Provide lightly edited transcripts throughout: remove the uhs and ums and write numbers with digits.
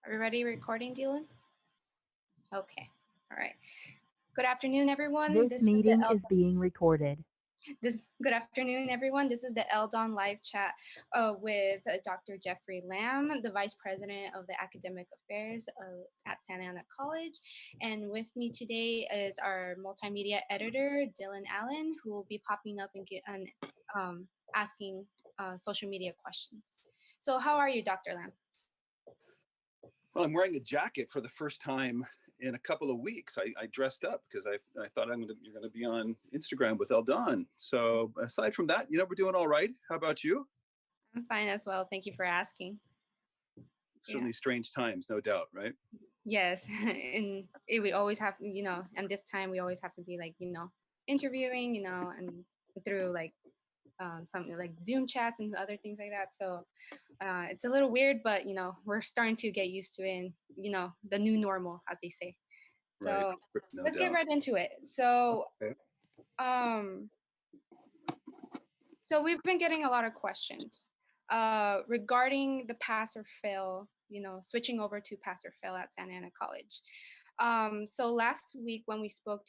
Are we ready recording, Dylan? Okay. All right. Good afternoon, everyone. This This is the meeting is being recorded. Good afternoon, everyone. This is the Eldon live chat with Dr. Jeffrey Lamb, the Vice President of the Academic Affairs at Santa Ana College. And with me today is our multimedia editor, Dylan Allen, who will be popping up and asking social media questions. So how are you, Dr. Lamb? Well, I'm wearing a jacket for the first time in a couple of weeks. I dressed up because I thought you're going to be on Instagram with Eldon. So aside from that, we're doing all right. How about you? I'm fine as well. Thank you for asking. It's certainly strange times, no doubt, right? Yes, and we always have, and this time we always have to be like, interviewing, and through like something like Zoom chats and other things like that. So it's a little weird, but we're starting to get used to it, and the new normal, as they say. Right. So No let's get doubt. right into it. So Okay. so we've been getting a lot of questions regarding the pass or fail, switching over to pass or fail at Santa Ana College. So last week when we spoke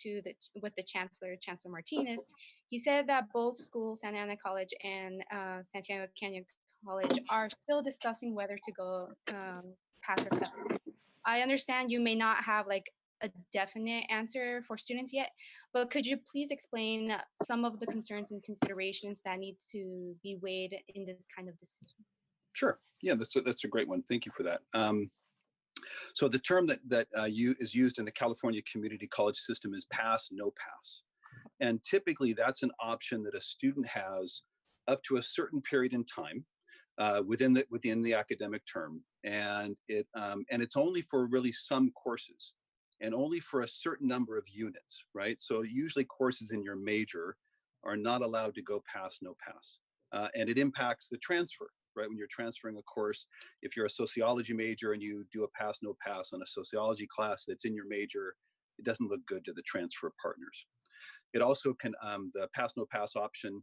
with the Chancellor Martinez, he said that both schools, Santa Ana College and Santiago Canyon College, are still discussing whether to go pass or fail. I understand you may not have like a definite answer for students yet, but could you please explain some of the concerns and considerations that need to be weighed in this kind of decision? Sure. Yeah, that's a great one. Thank you for that. So the term that is used in the California community college system is pass, no pass. And typically that's an option that a student has up to a certain period in time within the academic term. And it's only for really some courses and only for a certain number of units, right? So usually courses in your major are not allowed to go pass, no pass. And it impacts the transfer, right? When you're transferring a course, if you're a sociology major and you do a pass, no pass on a sociology class that's in your major, it doesn't look good to the transfer partners. It also can, the pass, no pass option,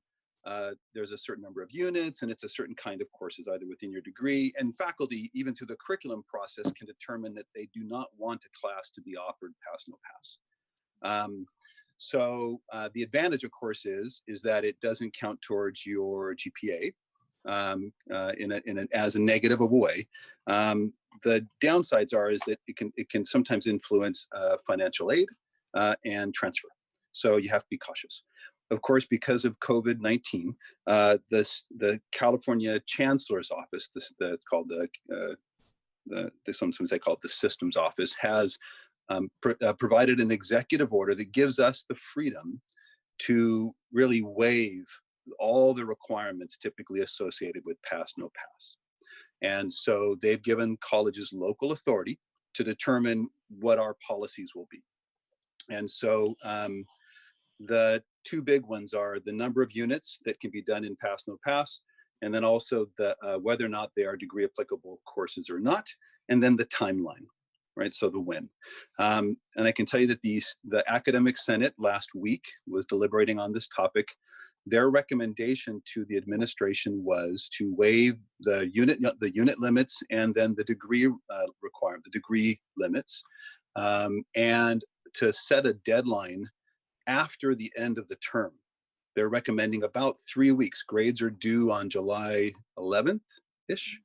there's a certain number of units and it's a certain kind of courses either within your degree, and faculty, even through the curriculum process, can determine that they do not want a class to be offered pass, no pass. So the advantage, of course, is that it doesn't count towards your GPA as a negative of a way. The downsides is that it can sometimes influence financial aid and transfer. So you have to be cautious. Of course, because of COVID-19, the California Chancellor's Office, it's called sometimes they call it the Systems Office, has provided an executive order that gives us the freedom to really waive all the requirements typically associated with pass, no pass. And so they've given colleges local authority to determine what our policies will be. And so the two big ones are the number of units that can be done in pass, no pass, and then also the whether or not they are degree applicable courses or not, and then the timeline, right? So the when. And I can tell you that the Academic Senate last week was deliberating on this topic. Their recommendation to the administration was to waive the unit limits and then the degree requirement, the degree limits, and to set a deadline after the end of the term. They're recommending about 3 weeks. Grades are due on July 11th-ish.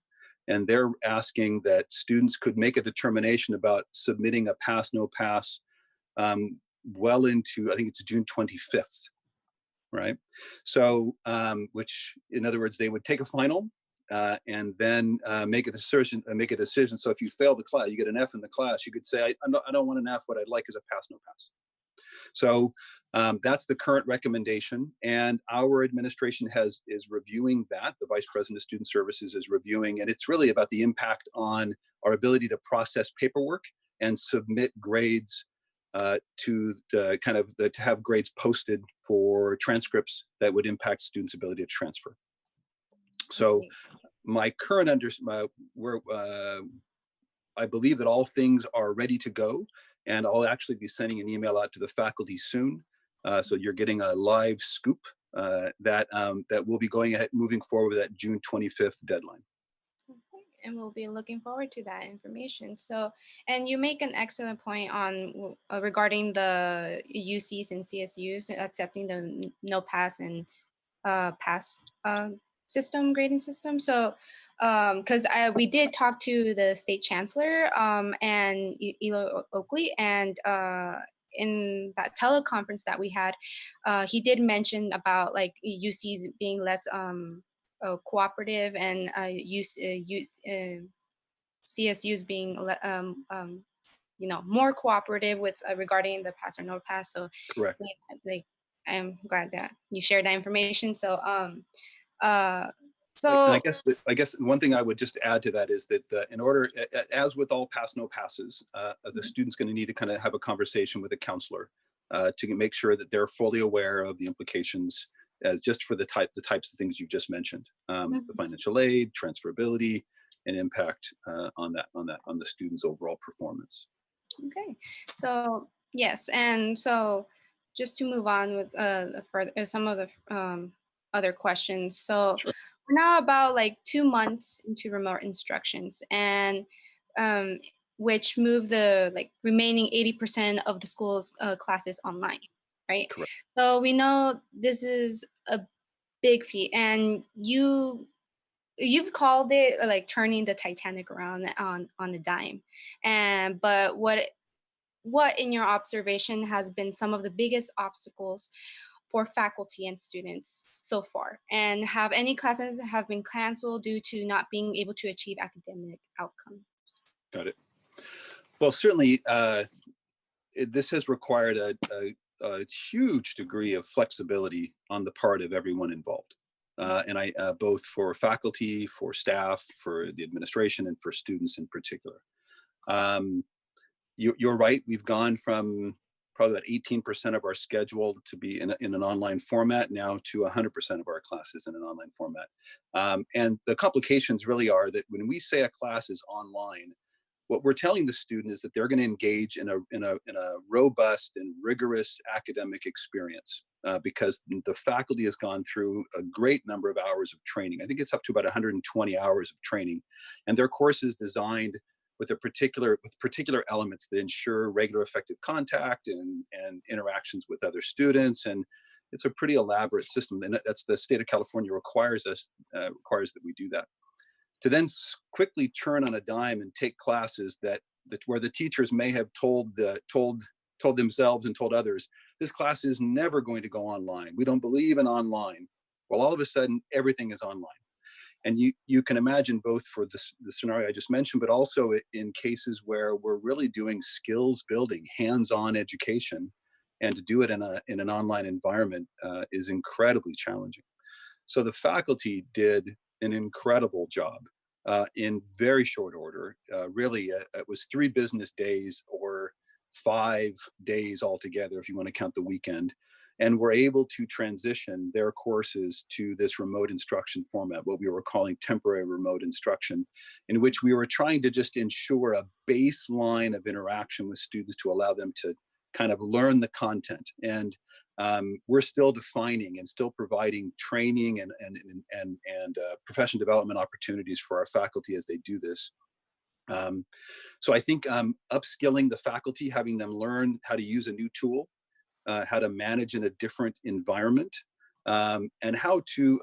And they're asking that students could make a determination about submitting a pass, no pass well into, I think it's June 25th, right? So, which in other words, they would take a final and then make a decision. So if you fail the class, you get an F in the class, you could say, I don't want an F, what I'd like is a pass, no pass. So that's the current recommendation, and our administration is reviewing that. The Vice President of Student Services is reviewing, and it's really about the impact on our ability to process paperwork and submit grades to have grades posted for transcripts that would impact students' ability to transfer. So my current I believe that all things are ready to go. And I'll actually be sending an email out to the faculty soon. So you're getting a live scoop that will be going ahead, moving forward with that June 25th deadline. And we'll be looking forward to that information. So, and you make an excellent point on regarding the UCs and CSUs accepting the no pass and pass system grading system. So, because we did talk to the state chancellor and Elo Oakley, and in that teleconference that we had, he did mention about like UCs being less cooperative and CSUs being more cooperative with regarding the pass or no pass. So Correct. like I'm glad that you shared that information. So uh And so I guess one thing I would just add to that is that in order, as with all pass no passes, the student's going to need to kind of have a conversation with a counselor to make sure that they're fully aware of the implications as just for the types of things you just mentioned, the financial aid, transferability, and impact on the student's overall performance. okay, so yes, and so just to move on with some of the other questions. So Sure. we're now about like 2 months into remote instructions, and um, which move the like remaining 80% of the school's classes online, right? Correct. So we know this is a big feat, and you've called it like turning the Titanic around on a dime. And but what in your observation has been some of the biggest obstacles for faculty and students so far? And have any classes have been canceled due to not being able to achieve academic outcomes? Got it. Well, certainly, this has required a huge degree of flexibility on the part of everyone involved. And both for faculty, for staff, for the administration, and for students in particular. You're right. We've gone from probably about 18% of our schedule to be in an online format now to 100% of our classes in an online format. And the complications really are that when we say a class is online, what we're telling the student is that they're going to engage in a robust and rigorous academic experience because the faculty has gone through a great number of hours of training. I think it's up to about 120 hours of training, and their course is designed with particular elements that ensure regular effective contact and interactions with other students. And it's a pretty elaborate system, and that's the state of California requires that we do that. To then quickly turn on a dime and take classes that where the teachers may have told themselves and told others, this class is never going to go online. We don't believe in online. Well, all of a sudden, everything is online. And you can imagine both for the scenario I just mentioned, but also in cases where we're really doing skills building, hands-on education, and to do it in an online environment is incredibly challenging. So the faculty did an incredible job in very short order. Really, it was 3 business days or 5 days altogether, if you want to count the weekend, and were able to transition their courses to this remote instruction format, what we were calling temporary remote instruction, in which we were trying to just ensure a baseline of interaction with students to allow them to kind of learn the content. And we're still defining and still providing training and professional development opportunities for our faculty as they do this. So I think upskilling the faculty, having them learn how to use a new tool, how to manage in a different environment, and how to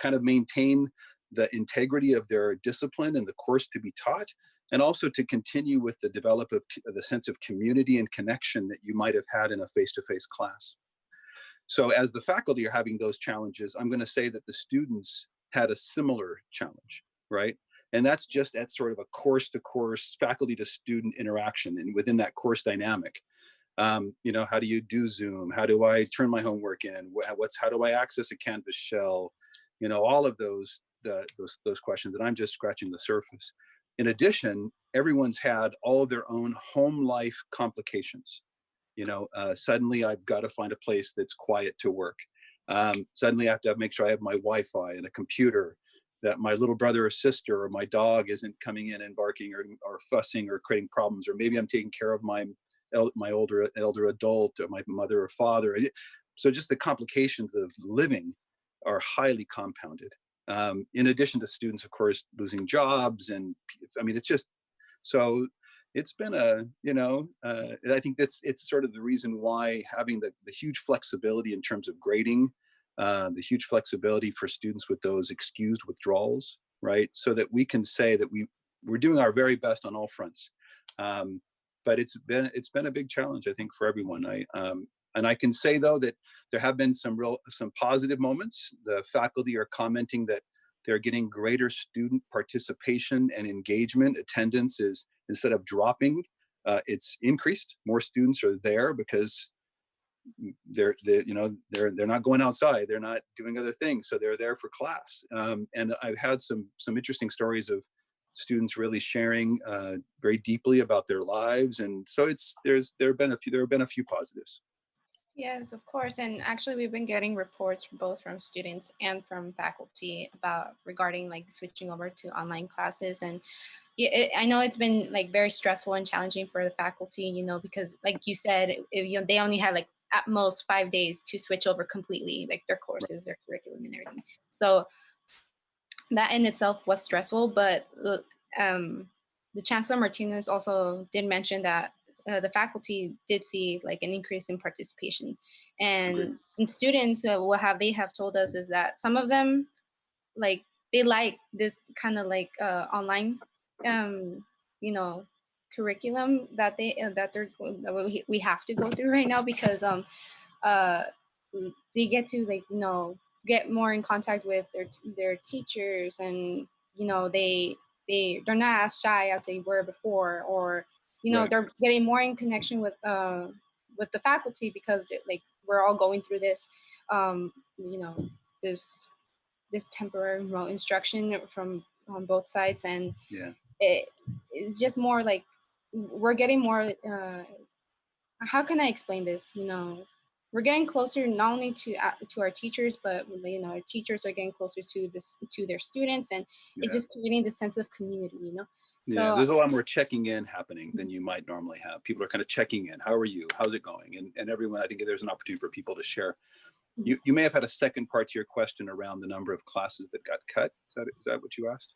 kind of maintain the integrity of their discipline and the course to be taught, and also to continue with the development of the sense of community and connection that you might have had in a face-to-face class. So as the faculty are having those challenges, I'm going to say that the students had a similar challenge, right? And that's just at sort of a course-to-course, faculty-to-student interaction, and within that course dynamic. How do you do Zoom? How do I turn my homework in? How do I access a Canvas shell? All of those questions, and I'm just scratching the surface. In addition, everyone's had all of their own home life complications. Suddenly I've got to find a place that's quiet to work. Suddenly I have to make sure I have my Wi-Fi and a computer, that my little brother or sister or my dog isn't coming in and barking or fussing or creating problems, or maybe I'm taking care of my older adult or my mother or father. So just the complications of living are highly compounded. in addition to students, of course, losing jobs. And I mean, it's just, so it's been I think it's sort of the reason why having the huge flexibility in terms of grading, the huge flexibility for students with those excused withdrawals, right? So that we can say that we're doing our very best on all fronts. But it's been a big challenge, I think, for everyone. And I can say, though, that there have been some positive moments. The faculty are commenting that they're getting greater student participation and engagement. Attendance is, instead of dropping, it's increased. More students are there because they're not going outside. They're not doing other things, so they're there for class. And I've had some interesting stories of students really sharing very deeply about their lives, and so there have been a few positives. Yes, of course. And actually, we've been getting reports both from students and from faculty about regarding like switching over to online classes. And I know it's been like very stressful and challenging for the faculty, because like you said, they only had like at most 5 days to switch over completely, like their courses, their curriculum and everything. So that in itself was stressful, but the Chancellor Martinez also did mention that the faculty did see like an increase in participation, and students, what they have told us is that some of them like they like this kind of like online curriculum that we have to go through right now, because uh they get to like get more in contact with their teachers, and they're not as shy as they were before, or Right. they're getting more in connection with the faculty, because like we're all going through this this temporary remote instruction from on both sides. And Yeah. it's just more like we're getting more how can I explain this? We're getting closer not only to our teachers, but our teachers are getting closer to their students, and it's Yeah. just creating this sense of community. Yeah, So there's a lot more checking in happening than you might normally have. People are kind of checking in. How are you? How's it going? And everyone, I think there's an opportunity for people to share. You may have had a second part to your question around the number of classes that got cut. Is that what you asked?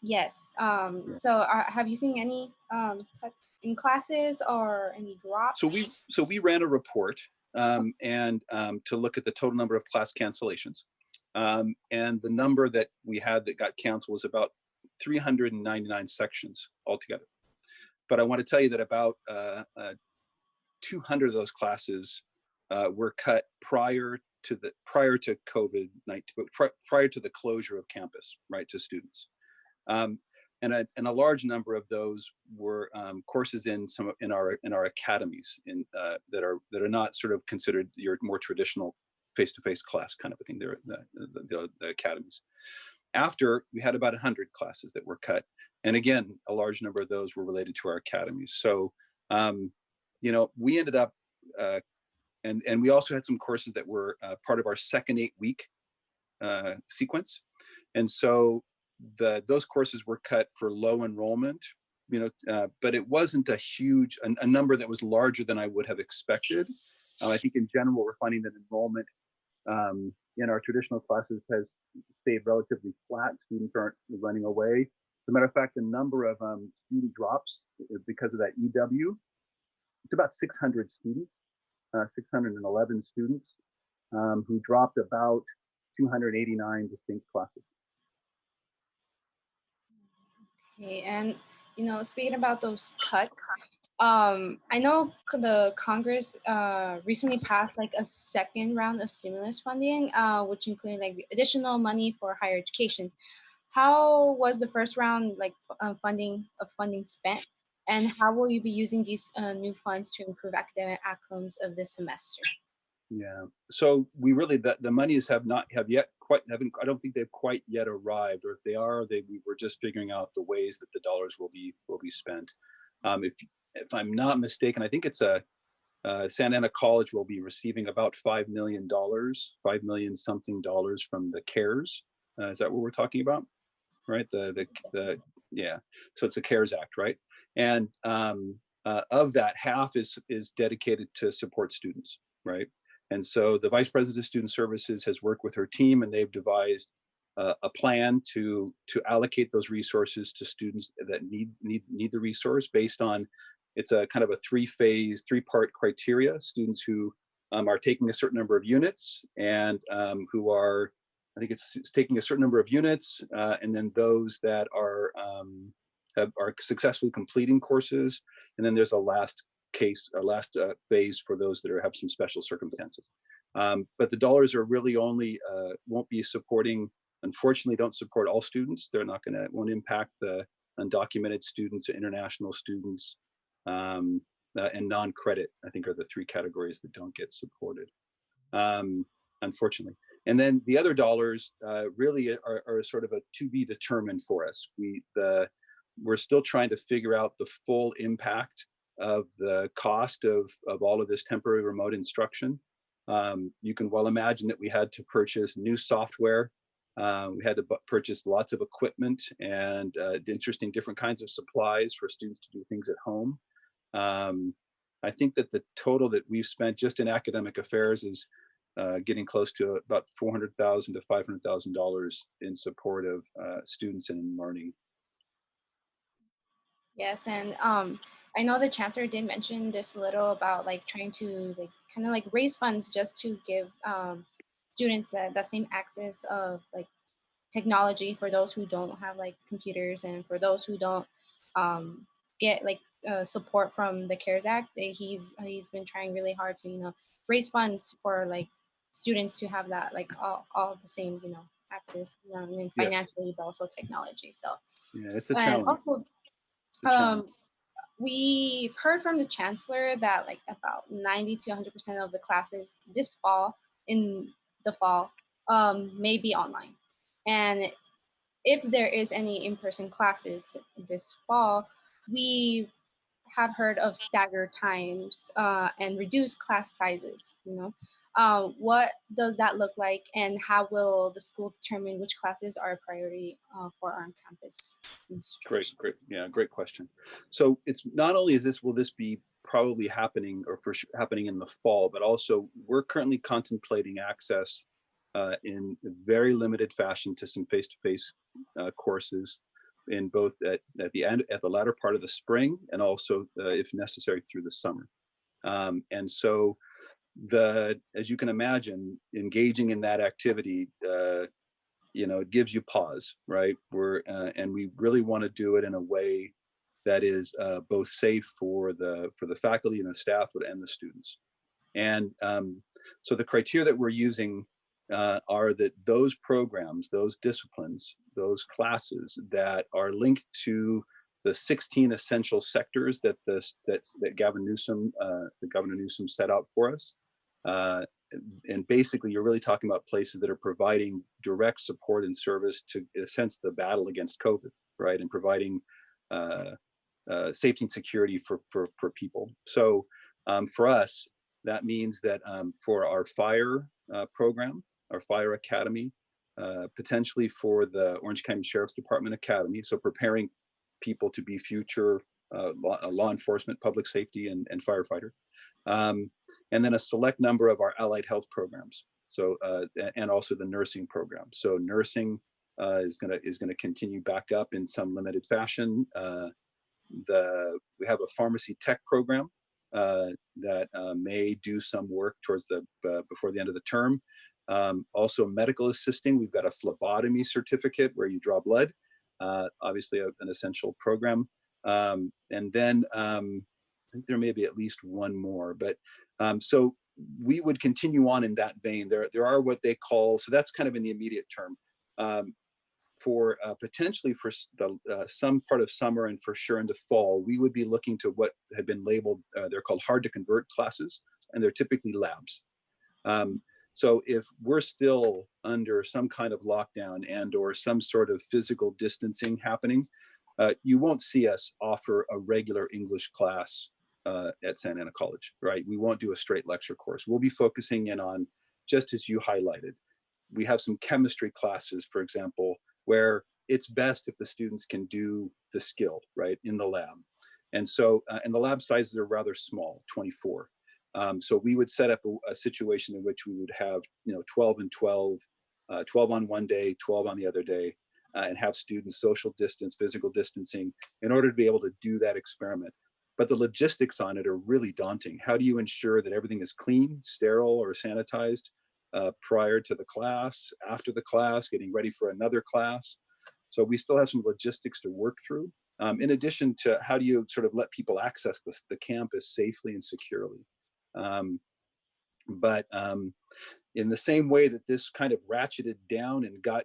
yes. So have you seen any cuts in classes or any drops? So we ran a report and to look at the total number of class cancellations. And the number that we had that got canceled was about 399 sections altogether. But I want to tell you that about 200 of those classes were cut prior to COVID-19, prior to the closure of campus, right, to students. And a large number of those were courses in our academies that are not sort of considered your more traditional face-to-face class kind of a thing. They're the academies. After, we had about 100 classes that were cut, and again, a large number of those were related to our academies. So we ended up and we also had some courses that were part of our second 8-week sequence, and so those courses were cut for low enrollment, but it wasn't a number that was larger than I would have expected. I think in general, we're finding that enrollment in our traditional classes has stayed relatively flat. Students aren't running away. As a matter of fact, the number of student drops because of that EW, it's about 600 students, 611 students who dropped about 289 distinct classes. Okay, and speaking about those cuts, I know the Congress recently passed like a second round of stimulus funding, which included like additional money for higher education. How was the first round like funding spent, and how will you be using these new funds to improve academic outcomes of this semester? Yeah. So we really the monies have yet quite haven't. I don't think they've quite yet arrived, or if they are, we were just figuring out the ways that the dollars will be spent. If I'm not mistaken, I think it's Santa Ana College will be receiving about $5 million, $5 million something dollars from the CARES. Is that what we're talking about? Right. Yeah. So it's the CARES Act, right? And of that, half is dedicated to support students, right? And so the Vice President of Student Services has worked with her team, and they've devised a plan to allocate those resources to students that need the resource based on, it's a kind of a three-part criteria. Students who are taking a certain number of units and who are, I think it's taking a certain number of units, and then those that are successfully completing courses, and then there's a last phase for those that have some special circumstances. But the dollars are really only won't be supporting. Unfortunately, don't support all students. They're not going to, won't impact the undocumented students, international students, and non-credit, I think, are the three categories that don't get supported, unfortunately. And then the other dollars really are sort of a to be determined for us. We're still trying to figure out the full impact of the cost of all of this temporary remote instruction. You can well imagine that we had to purchase new software. We had to purchase lots of equipment and interesting different kinds of supplies for students to do things at home. I think that the total that we've spent just in academic affairs is getting close to about $400,000 to $500,000 in support of students and learning. Yes, and I know the chancellor did mention this a little about like trying to like kind of like raise funds just to give students that same access of like technology for those who don't have like computers, and for those who don't get like support from the CARES Act. He's been trying really hard to raise funds for like students to have that like all the same access, and Yes. financially but also technology. So Yeah, it's a and challenge. also It's a challenge. um we've heard from the chancellor that like about 90 to 100% of the classes this fall, in the fall, may be online. And if there is any in-person classes this fall, we have heard of stagger times and reduced class sizes. What does that look like, and how will the school determine which classes are a priority for on-campus instruction? Great question. So it's not only will this be probably happening, or happening in the fall, but also we're currently contemplating access in very limited fashion to some face-to-face courses in both at the latter part of the spring, and also if necessary through the summer. And so as you can imagine, engaging in that activity, it gives you pause, right? And we really want to do it in a way that is both safe for the faculty and the staff and the students. And so the criteria that we're using are that those programs, those disciplines, those classes that are linked to the 16 essential sectors that Gavin Newsom, the Governor Newsom set out for us. And basically, you're really talking about places that are providing direct support and service to, in a sense, the battle against COVID, right? And providing safety and security for people. So for us, that means that for our fire program, our fire academy, potentially for the Orange County Sheriff's Department Academy, so preparing people to be future law enforcement, public safety, and firefighter. And then a select number of our allied health programs. So and also the nursing program. So nursing is going to continue back up in some limited fashion. We have a pharmacy tech program that may do some work towards before the end of the term. Also medical assisting. We've got a phlebotomy certificate where you draw blood. Obviously an essential program. And then I think there may be at least one more, but so we would continue on in that vein. There are what they call, so that's kind of in the immediate term. For potentially for some part of summer and for sure into fall, we would be looking to what had been labeled, they're called hard to convert classes, and they're typically labs. So if we're still under some kind of lockdown and or some sort of physical distancing happening, you won't see us offer a regular English class at Santa Ana College, right? We won't do a straight lecture course. We'll be focusing in on, just as you highlighted, we have some chemistry classes, for example, where it's best if the students can do the skill, right, in the lab. And so, and the lab sizes are rather small, 24. So we would set up a situation in which we would have, 12 and 12 12 on one day, 12 on the other day, and have students social distance, physical distancing, in order to be able to do that experiment. But the logistics on it are really daunting. How do you ensure that everything is clean, sterile, or sanitized prior to the class, after the class, getting ready for another class? So we still have some logistics to work through. In addition to how do you sort of let people access the campus safely and securely? Um, but in the same way that this kind of ratcheted down and got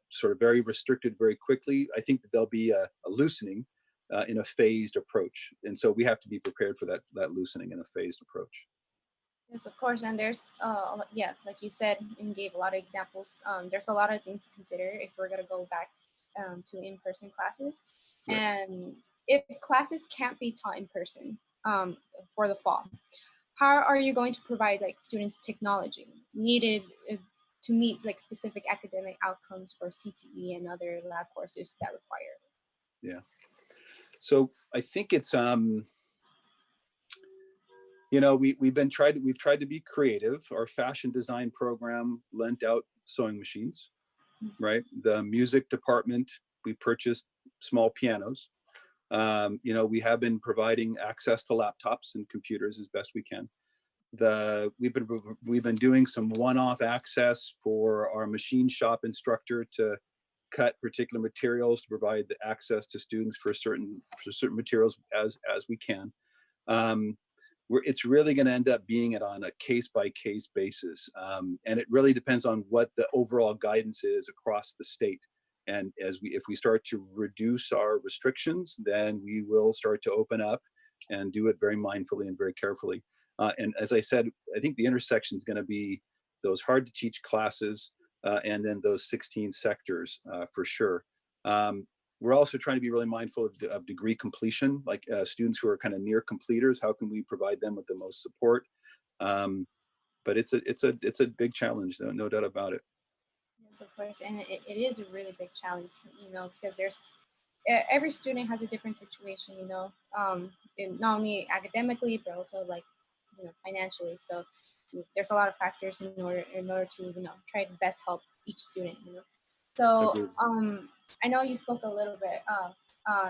sort of very restricted very quickly, I think that there'll be a loosening in a phased approach, and so we have to be prepared for that loosening in a phased approach. Yes, of course. And there's, yeah, like you said, and gave a lot of examples. There's a lot of things to consider if we're going to go back to in-person classes. Right. And if classes can't be taught in person for the fall, how are you going to provide like students technology needed to meet like specific academic outcomes for CTE and other lab courses that require? Yeah. So I think it's you know, we've tried to be creative. Our fashion design program lent out sewing machines, right? The music department, we purchased small pianos. You know, we have been providing access to laptops and computers as best we can. We've been doing some one-off access for our machine shop instructor to cut particular materials to provide the access to students for certain materials as we can. Um, it's really going to end up being it on a case by case basis, and it really depends on what the overall guidance is across the state. And if we start to reduce our restrictions, then we will start to open up and do it very mindfully and very carefully. And as I said, I think the intersection is going to be those hard to teach classes, and then those 16 sectors for sure. Um, we're also trying to be really mindful of degree completion, like students who are kind of near completers. How can we provide them with the most support? Um, but it's a big challenge, though, no doubt about it. Yes, of course, and it is a really big challenge, because there's every student has a different situation, and not only academically but also like financially. So there's a lot of factors in order to try to best help each student. So Agreed. I know you spoke a little bit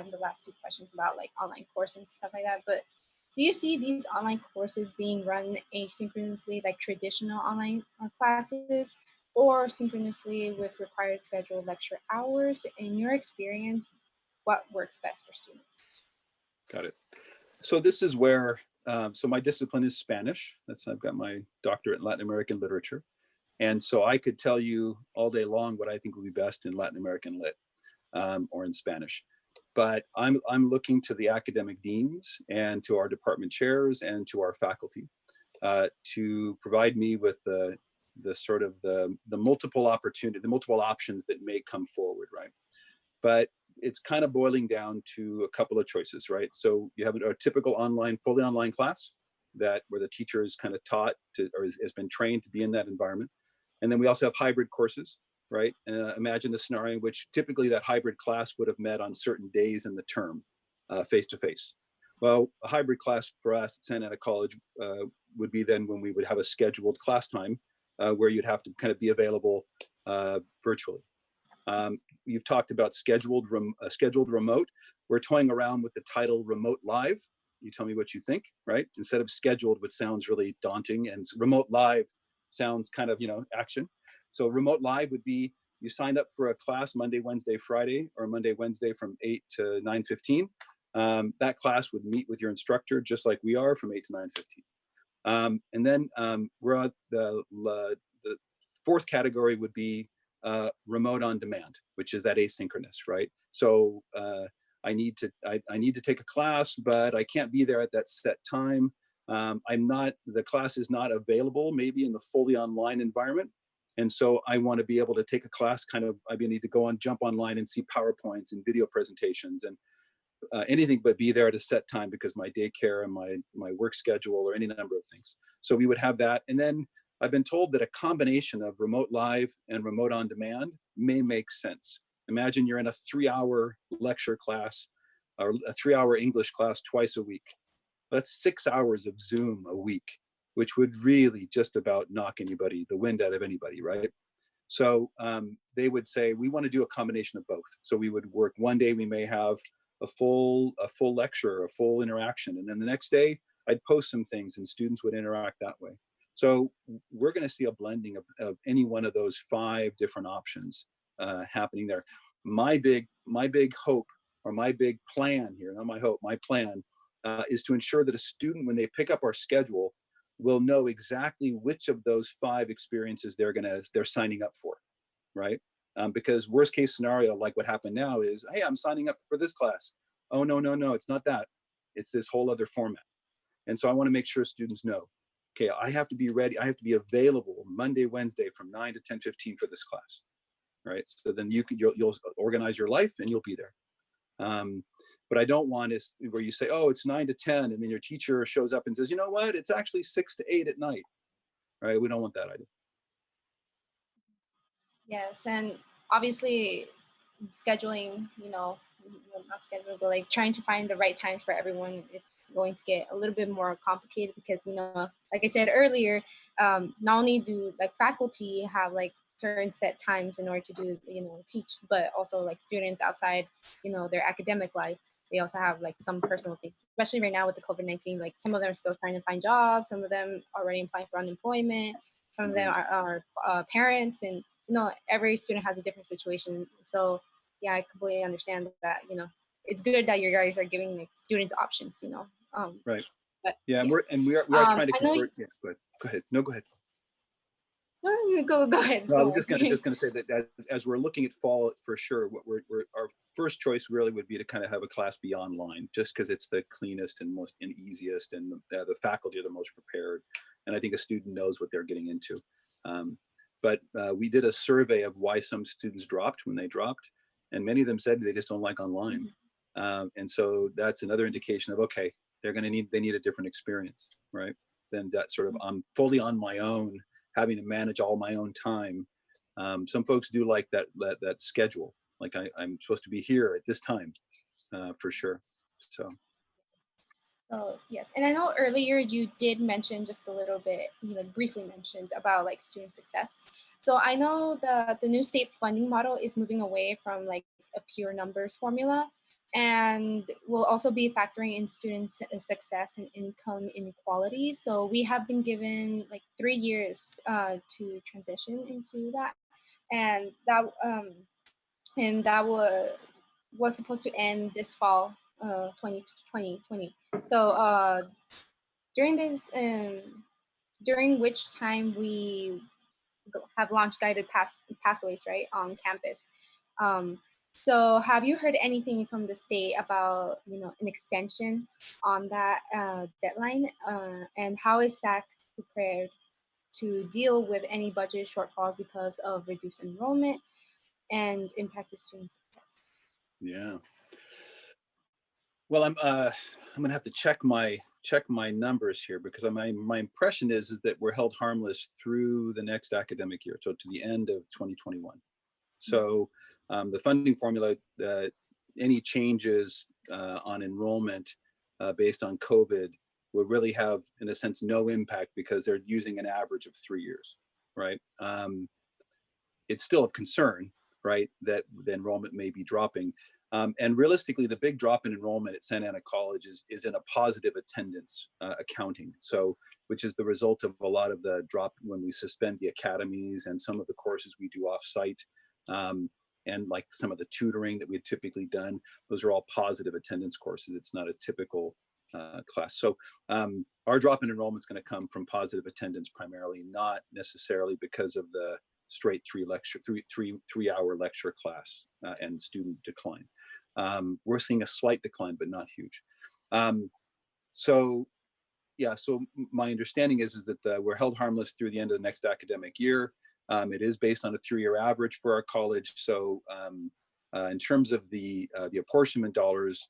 in the last two questions about like online courses and stuff like that, but do you see these online courses being run asynchronously like traditional online classes, or synchronously with required scheduled lecture hours? In your experience, what works best for students? Got it. So this is where so my discipline is Spanish. I've got my doctorate in Latin American literature, and so I could tell you all day long what I think would be best in Latin American lit, or in Spanish. But I'm looking to the academic deans and to our department chairs and to our faculty to provide me with the sort of the multiple opportunity, the multiple options that may come forward, right? But it's kind of boiling down to a couple of choices, right? So you have a typical fully online class where the teacher is kind of taught to, or has been trained to be in that environment. And then we also have hybrid courses, right? Imagine a scenario in which typically that hybrid class would have met on certain days in the term, face to face. Well, a hybrid class for us at Santa Ana College would be then when we would have a scheduled class time where you'd have to kind of be available virtually. You've talked about scheduled remote. We're toying around with the title remote live. You tell me what you think, right? Instead of scheduled, which sounds really daunting, and remote live sounds kind of, action. So remote live would be you signed up for a class Monday, Wednesday, Friday, or Monday, Wednesday from 8 to 9:15. That class would meet with your instructor just like we are from 8 to 9:15. And then we're at the fourth category would be remote on demand, which is that asynchronous, right? So I need to take a class, but I can't be there at that set time. The class is not available maybe in the fully online environment. And so I want to be able to take a class I need to jump online and see PowerPoints and video presentations and anything but be there at a set time because my daycare and my work schedule or any number of things. So we would have that. And then I've been told that a combination of remote live and remote on demand may make sense. Imagine you're in a 3-hour lecture class or a 3-hour English class twice a week. That's 6 hours of Zoom a week, which would really just about knock the wind out of anybody, right? So they would say, we want to do a combination of both. So we would work one day, we may have a full lecture, a full interaction. And then the next day I'd post some things and students would interact that way. So we're going to see a blending of any one of those 5 different options happening there. My big hope, or my big plan here, not my hope, my plan is to ensure that a student, when they pick up our schedule, will know exactly which of those 5 experiences they're signing up for, right? Because worst case scenario, like what happened now is, hey, I'm signing up for this class. Oh, no, it's not that. It's this whole other format. And so I want to make sure students know, okay, I have to be ready. I have to be available Monday, Wednesday from 9 to 10:15 for this class, right? So then you'll organize your life and you'll be there. But I don't want is where you say, oh, it's 9 to 10, and then your teacher shows up and says, you know what, it's actually 6 to 8 at night, right? We don't want that either. Yes, and obviously scheduling, well, not scheduling, but like trying to find the right times for everyone, it's going to get a little bit more complicated because, like I said earlier, not only do like faculty have like certain set times in order to do, teach, but also like students outside, their academic life, they also have like some personal things, especially right now with the COVID-19, like some of them are still trying to find jobs, some of them already applying for unemployment, some of them Agreed. are parents, and every student has a different situation. So yeah, I completely understand that. It's good that you guys are giving like students options. Right. But Yeah, yes, we are trying to I know. convert. Yeah, go ahead. Go ahead. No, go ahead. No, you go ahead. No, I Go was ahead. just gonna say that as we're looking at fall for sure, what our first choice really would be to kind of have a class be online, just because it's the cleanest and most and easiest, and the faculty are the most prepared, and I think a student knows what they're getting into. But we did a survey of why some students dropped when they dropped, and many of them said they just don't like online, and so that's another indication of, okay, they need a different experience, right? Than that sort of I'm fully on my own, having to manage all my own time. Some folks do like that schedule. Like I'm supposed to be here at this time, for sure. So So yes, and I know earlier you did mention just a little bit, briefly mentioned about like student success. So I know the new state funding model is moving away from like a pure numbers formula, and will also be factoring in success and income inequality. So we have been given like 3 years to transition into that, and that was supposed to end this fall, 2020. So during this, during which time we have launched guided pathways, right, on campus. Um, so have you heard anything from the state about, an extension on that deadline? And how is SAC prepared to deal with any budget shortfalls because of reduced enrollment and impacted student success? yeah. Well, I'm gonna have to check my numbers here, because my impression is that we're held harmless through the next academic year, so to the end of 2021. So the funding formula, any changes on enrollment based on COVID will really have, in a sense, no impact, because they're using an average of 3 years, right? It's still of concern, right, that the enrollment may be dropping. And realistically, the big drop in enrollment at Santa Ana College is in a positive attendance accounting. So, which is the result of a lot of the drop when we suspend the academies and some of the courses we do offsite, and like some of the tutoring that we've typically done. Those are all positive attendance courses. It's not a typical class. So our drop in enrollment is going to come from positive attendance primarily, not necessarily because of the straight 3-hour lecture class and student decline. We're seeing a slight decline, but not huge. So yeah, so my understanding is that we're held harmless through the end of the next academic year. It is based on a 3-year average for our college. So in terms of the apportionment dollars,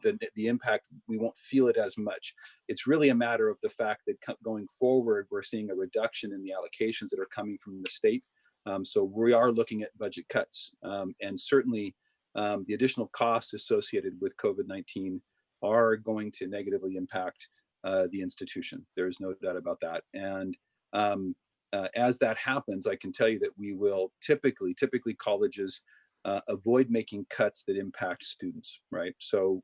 the impact, we won't feel it as much. It's really a matter of the fact that going forward, we're seeing a reduction in the allocations that are coming from the state. So we are looking at budget cuts, and certainly the additional costs associated with COVID-19 are going to negatively impact the institution. There's no doubt about that. And as that happens, I can tell you that we will typically colleges avoid making cuts that impact students, right? So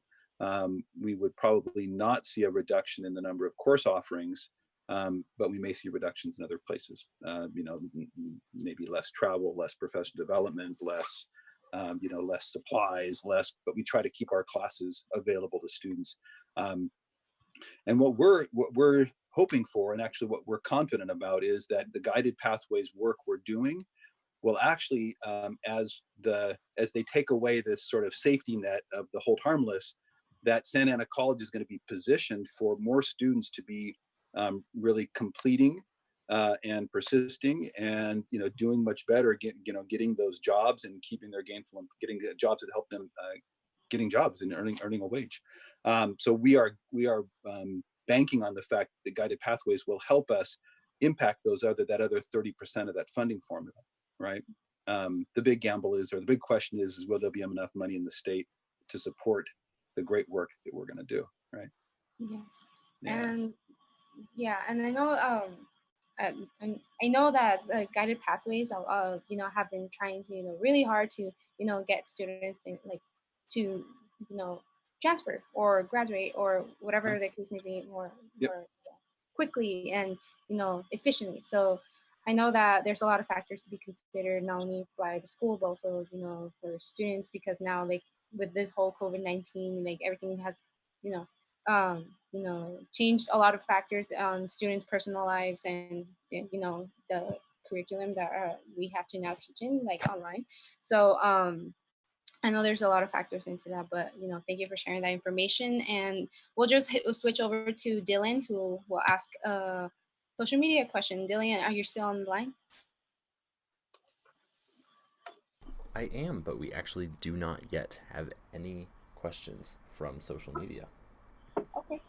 we would probably not see a reduction in the number of course offerings, but we may see reductions in other places. Maybe less travel, less professional development, less, less supplies, less. But we try to keep our classes available to students. And what we're hoping for, and actually what we're confident about, is that the guided pathways work we're doing will actually, as they take away this sort of safety net of the hold harmless, that Santa Ana College is going to be positioned for more students to be really completing and persisting, and doing much better, getting those jobs and keeping their gainful, getting jobs that help them getting jobs and earning a wage. So we are banking on the fact that guided pathways will help us impact that other 30% of that funding formula, right? The big gamble is, or the big question is will there be enough money in the state to support the great work that we're going to do, right? Yes. Yeah. And yeah, and I know I know that guided pathways have been trying to really hard to get students like to transfer or graduate or whatever the case may be more quickly and efficiently. So I know that there's a lot of factors to be considered, not only by the school but also for students, because now, like, with this whole COVID-19, like, everything has you know changed a lot of factors on students' personal lives, and the curriculum that we have to now teach in, like, online. So I know there's a lot of factors into that, but thank you for sharing that information. And we'll just switch over to Dylan, who will ask a social media question. Dylan, are you still on the line? I am, but we actually do not yet have any questions from social media. Okay.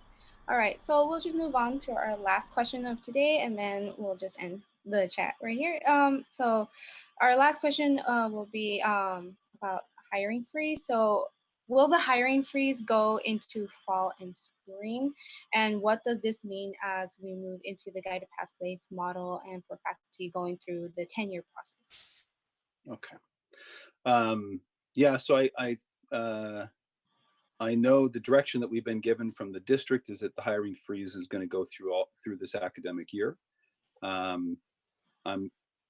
All right. So we'll just move on to our last question of today, and then we'll just end the chat right here. So our last question will be about hiring freeze. So will the hiring freeze go into fall and spring? And what does this mean as we move into the guided pathways model and for faculty going through the tenure process? Okay. Yeah. So I know the direction that we've been given from the district is that the hiring freeze is going to go through this academic year.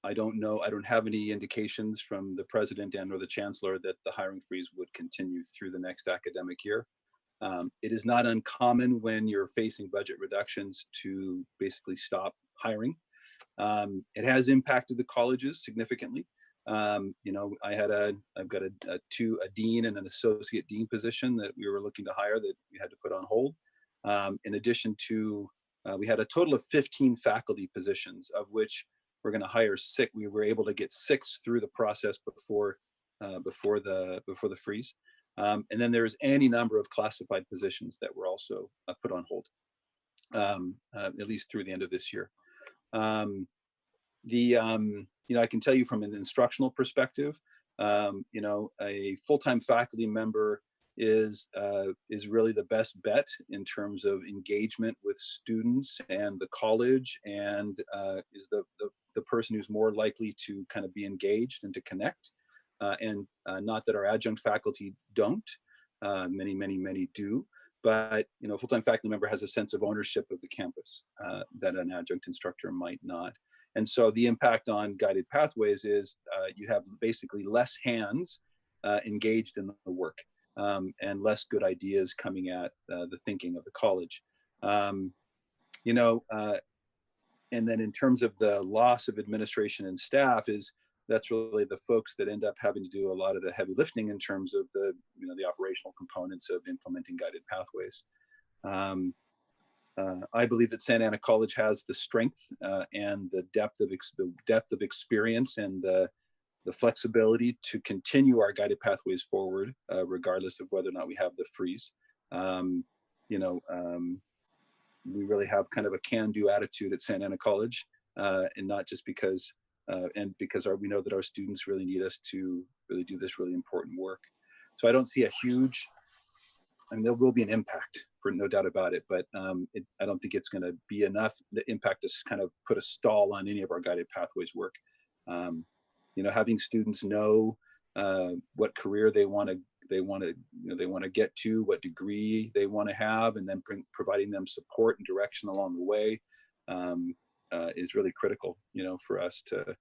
I don't know. I don't have any indications from the president and or the chancellor that the hiring freeze would continue through the next academic year. It is not uncommon when you're facing budget reductions to basically stop hiring. It has impacted the colleges significantly. I've got a dean and an associate dean position that we were looking to hire that we had to put on hold. In addition to, we had a total of 15 faculty positions, of which we're going to hire 6. We were able to get 6 through the process before the freeze. And then there's any number of classified positions that were also put on hold, at least through the end of this year. I can tell you from an instructional perspective, a full-time faculty member is really the best bet in terms of engagement with students and the college, and is the person who's more likely to kind of be engaged and to connect. And not that our adjunct faculty don't, many do, but a full-time faculty member has a sense of ownership of the campus that an adjunct instructor might not. And so the impact on guided pathways is you have basically less hands engaged in the work, and less good ideas coming at the thinking of the college. And then in terms of the loss of administration and staff, that's really the folks that end up having to do a lot of the heavy lifting in terms of the operational components of implementing guided pathways. I believe that Santa Ana College has the strength and the depth of experience and the flexibility to continue our guided pathways forward, regardless of whether or not we have the freeze. We really have kind of a can-do attitude at Santa Ana College, and not just because we know that our students really need us to really do this really important work. So I don't see there will be an impact. for no doubt about it. But I don't think it's going to be enough to impact us, kind of put a stall on any of our guided pathways work. Having students know what career they want to get to, what degree they want to have, and then providing them support and direction along the way is really critical. For us to,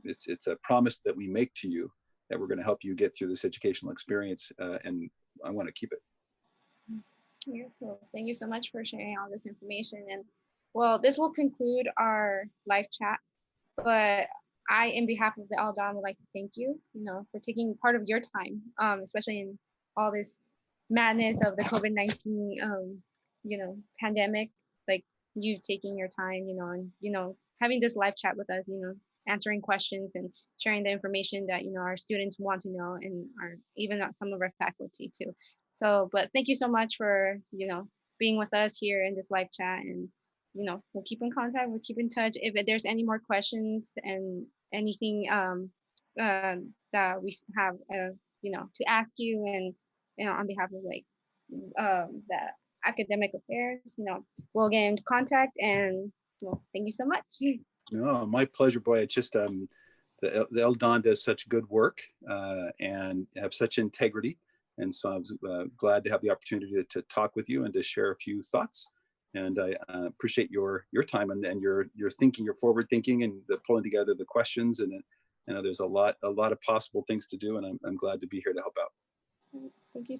it's a promise that we make to you that we're going to help you get through this educational experience, and I want to keep it. Yeah, so thank you so much for sharing all this information. And well, this will conclude our live chat, but I, in behalf of the Aldon, would like to thank you, for taking part of your time, especially in all this madness of the COVID-19, pandemic, like you taking your time, and, having this live chat with us, answering questions and sharing the information that, our students want to know, and even some of our faculty too. So, but thank you so much for, being with us here in this live chat, and, we'll keep in contact, we'll keep in touch. If there's any more questions and anything that we have, to ask you, and, on behalf of the academic affairs, we'll get into contact. And well, thank you so much. No, my pleasure, boy. It's just the Eldon does such good work and have such integrity. And so I was glad to have the opportunity to talk with you and to share a few thoughts. And I appreciate your time and your thinking, your forward thinking, and the pulling together the questions. And there's a lot of possible things to do, and I'm glad to be here to help out. Thank you so much.